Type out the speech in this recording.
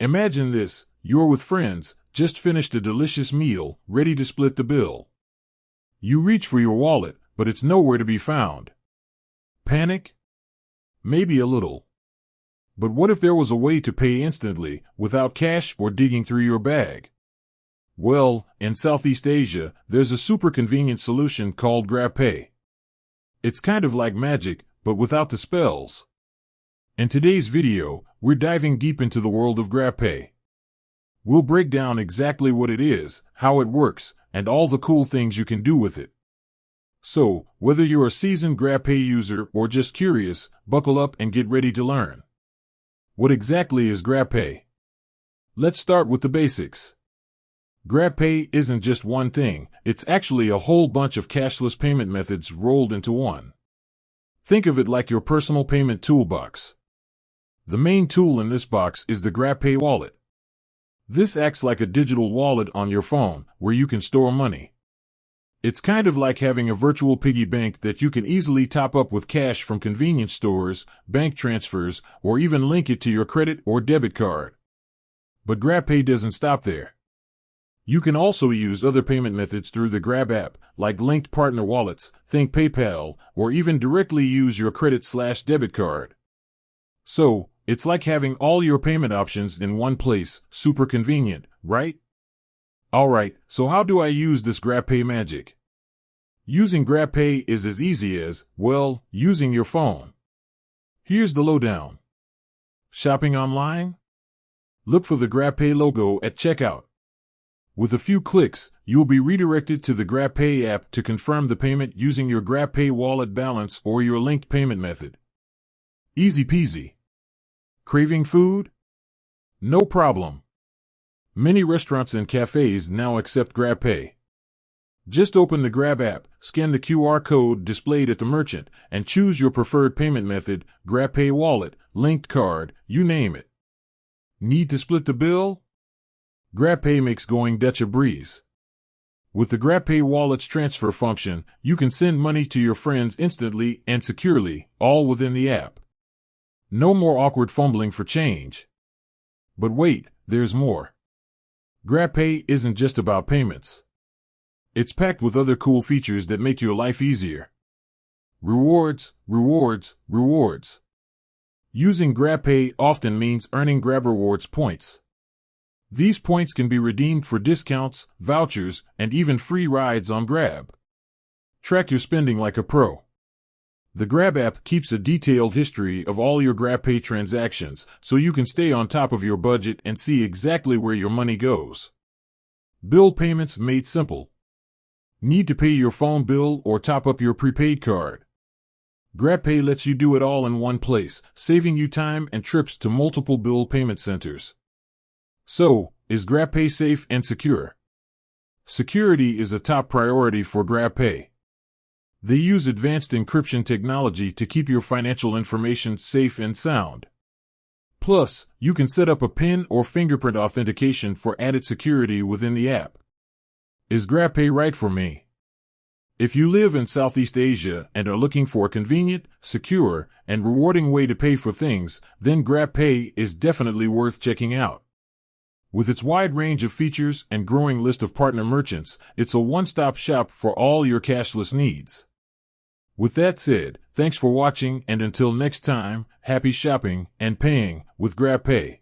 Imagine this, you're with friends, just finished a delicious meal, ready to split the bill. You reach for your wallet, but it's nowhere to be found. Panic? Maybe a little. But what if there was a way to pay instantly, without cash or digging through your bag? Well, in Southeast Asia, there's a super convenient solution called GrabPay. It's kind of like magic, but without the spells. In today's video, we're diving deep into the world of GrabPay. We'll break down exactly what it is, how it works, and all the cool things you can do with it. So, whether you're a seasoned GrabPay user or just curious, buckle up and get ready to learn. What exactly is GrabPay? Let's start with the basics. GrabPay isn't just one thing, it's actually a whole bunch of cashless payment methods rolled into one. Think of it like your personal payment toolbox. The main tool in this box is the GrabPay wallet. This acts like a digital wallet on your phone, where you can store money. It's kind of like having a virtual piggy bank that you can easily top up with cash from convenience stores, bank transfers, or even link it to your credit or debit card. But GrabPay doesn't stop there. You can also use other payment methods through the Grab app, like linked partner wallets, think PayPal, or even directly use your credit/debit card. So, it's like having all your payment options in one place, super convenient, right? Alright, so how do I use this GrabPay magic? Using GrabPay is as easy as, well, using your phone. Here's the lowdown. Shopping online? Look for the GrabPay logo at checkout. With a few clicks, you'll be redirected to the GrabPay app to confirm the payment using your GrabPay wallet balance or your linked payment method. Easy peasy. Craving food? No problem. Many restaurants and cafes now accept GrabPay. Just open the Grab app, scan the QR code displayed at the merchant, and choose your preferred payment method, GrabPay wallet, linked card, you name it. Need to split the bill? GrabPay makes going Dutch a breeze. With the GrabPay wallet's transfer function, you can send money to your friends instantly and securely, all within the app. No more awkward fumbling for change. But wait, there's more. GrabPay isn't just about payments. It's packed with other cool features that make your life easier. Rewards, rewards, rewards. Using GrabPay often means earning Grab Rewards points. These points can be redeemed for discounts, vouchers, and even free rides on Grab. Track your spending like a pro. The Grab app keeps a detailed history of all your GrabPay transactions, so you can stay on top of your budget and see exactly where your money goes. Bill payments made simple. Need to pay your phone bill or top up your prepaid card? GrabPay lets you do it all in one place, saving you time and trips to multiple bill payment centers. So, is GrabPay safe and secure? Security is a top priority for GrabPay. They use advanced encryption technology to keep your financial information safe and sound. Plus, you can set up a PIN or fingerprint authentication for added security within the app. Is GrabPay right for me? If you live in Southeast Asia and are looking for a convenient, secure, and rewarding way to pay for things, then GrabPay is definitely worth checking out. With its wide range of features and growing list of partner merchants, it's a one-stop shop for all your cashless needs. With that said, thanks for watching, and until next time, happy shopping and paying with GrabPay.